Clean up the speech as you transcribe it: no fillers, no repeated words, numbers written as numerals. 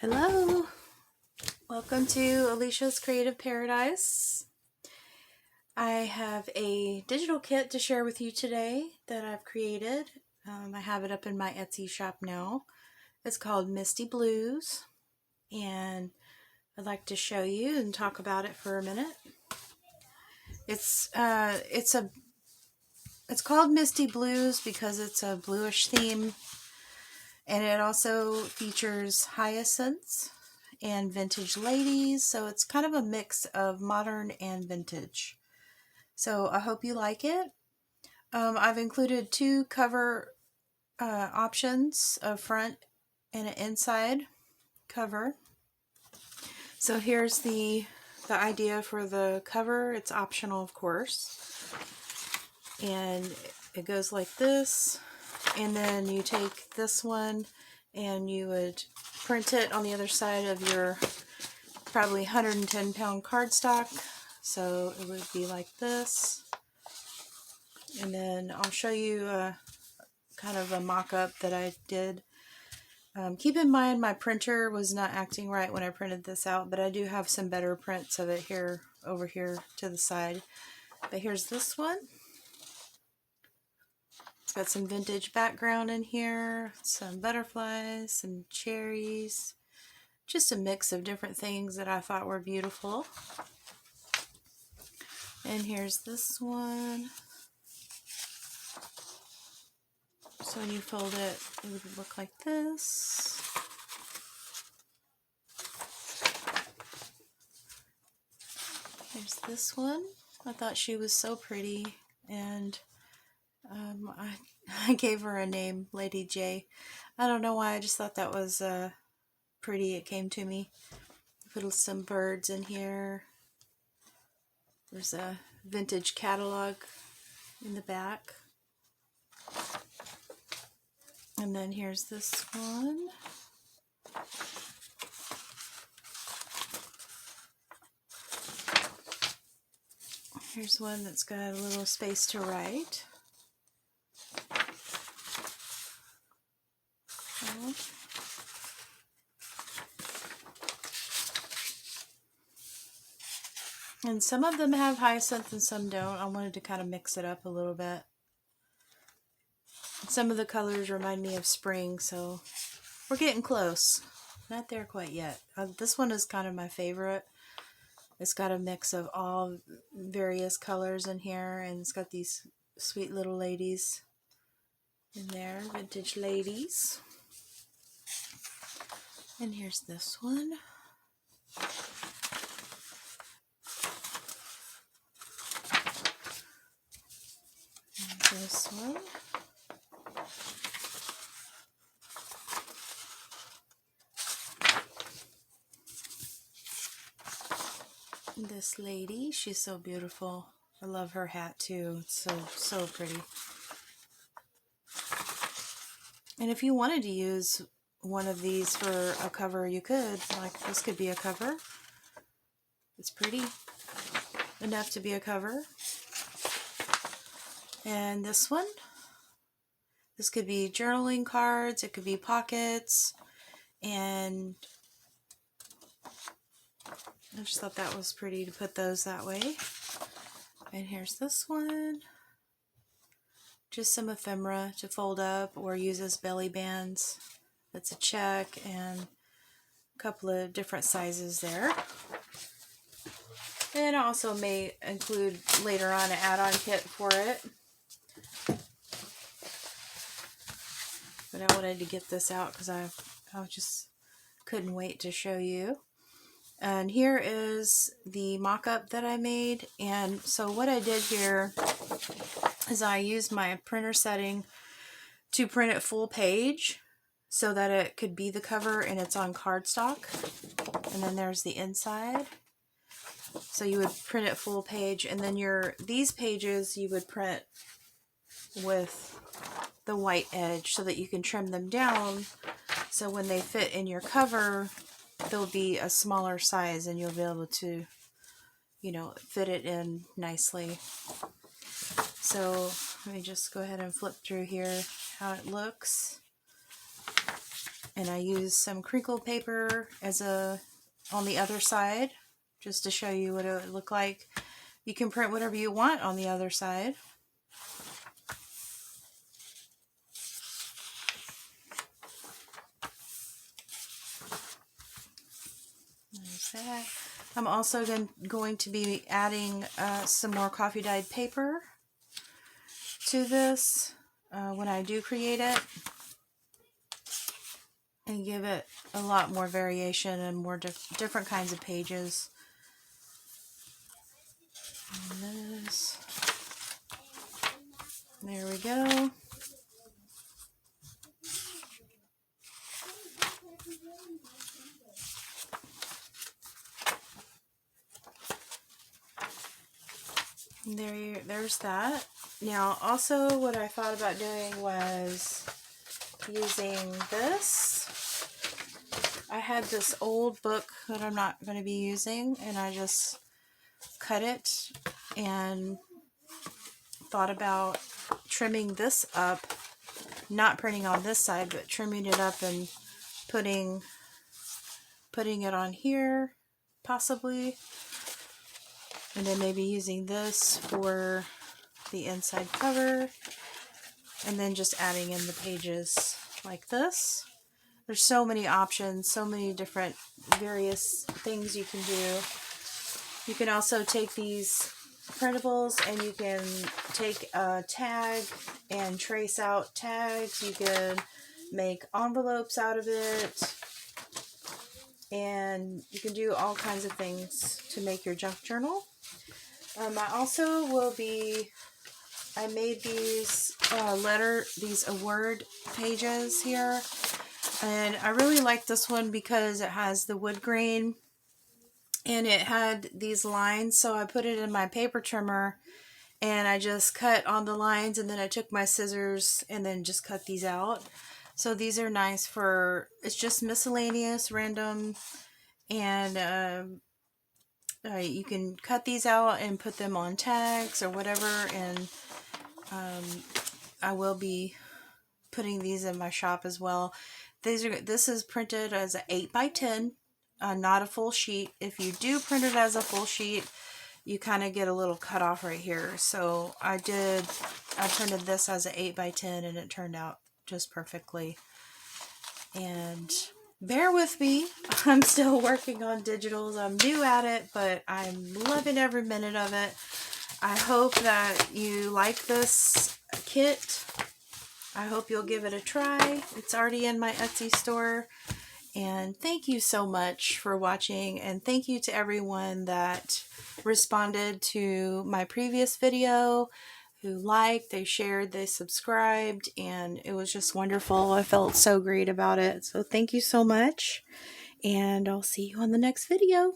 Hello, welcome to Alicia's Creative Paradise. I have a digital kit to share with you today that I've created. I have it up in my Etsy shop now. It's called Misty Blues, and I'd like to show you and talk about it for a minute. It's called Misty Blues because it's a bluish theme, and it also features hyacinths and vintage ladies, so it's kind of a mix of modern and vintage. So I hope you like it. I've included two cover options, a front and an inside cover. So here's the idea for the cover. It's optional, of course, and it goes like this, and then you take this one and you would print it on the other side of your probably 110-pound cardstock. So it would be like this. And then I'll show you kind of a mock-up that I did. Keep in mind my printer was not acting right when I printed this out, but I do have some better prints of it over here to the side. But here's this one. It's got some vintage background in here, some butterflies, some cherries, just a mix of different things that I thought were beautiful. And here's this one. So when you fold it, it would look like this. There's this one. I thought she was so pretty, and I gave her a name, Lady J. I don't know why, I just thought that was pretty. It came to me. Put some birds in here. There's a vintage catalog in the back. And then here's this one. Here's one that's got a little space to write. And some of them have hyacinth and some don't. I wanted to kind of mix it up a little bit. Some of the colors remind me of spring, so we're getting close. Not there quite yet. This one is kind of my favorite. It's got a mix of all various colors in here, and it's got these sweet little ladies in there, vintage ladies. And here's this one. And this one. This lady, she's so beautiful. I love her hat too. It's so pretty. And if you wanted to use one of these for a cover, you could. Like, this could be a cover. It's pretty enough to be a cover. And this one, this could be journaling cards, it could be pockets, and I just thought that was pretty to put those that way. And here's this one. Just some ephemera to fold up or use as belly bands. That's a check, and a couple of different sizes there. And I also may include later on an add-on kit for it. But I wanted to get this out because I just couldn't wait to show you. And here is the mock-up that I made. And so what I did here is I used my printer setting to print it full page so that it could be the cover, and it's on cardstock. And then there's the inside. So you would print it full page, and then these pages you would print with the white edge so that you can trim them down, so when they fit in your cover they'll be a smaller size and you'll be able to, fit it in nicely. So let me just go ahead and flip through here how it looks. And I use some crinkle paper on the other side, just to show you what it would look like. You can print whatever you want on the other side. There's that. I'm also going to be adding some more coffee dyed paper to this when I do create it, and give it a lot more variation and more different kinds of pages. And this. There we go. There's that. Now, also what I thought about doing was using this. I had this old book that I'm not going to be using, and I just cut it and thought about trimming this up, not printing on this side, but trimming it up and putting it on here, possibly. And then maybe using this for the inside cover, and then just adding in the pages like this. There's so many options, so many different various things you can do. You can also take these printables and you can take a tag and trace out tags. You can make envelopes out of it, and you can do all kinds of things to make your junk journal. I also I made these these award pages here, and I really like this one because it has the wood grain and it had these lines, so I put it in my paper trimmer and I just cut on the lines, and then I took my scissors and then just cut these out. So these are nice for, it's just miscellaneous, random, and you can cut these out and put them on tags or whatever, and I will be putting these in my shop as well. This is printed as an 8x10, not a full sheet. If you do print it as a full sheet, you kind of get a little cut off right here. So I printed this as an 8x10, and it turned out just perfectly. And bear with me, I'm still working on digitals. I'm new at it, but I'm loving every minute of it. I hope that you like this kit. I hope you'll give it a try. It's already in my Etsy store. And thank you so much for watching, and thank you to everyone that responded to my previous video, who liked, they shared, they subscribed, and it was just wonderful. I felt so great about it. So thank you so much, and I'll see you on the next video.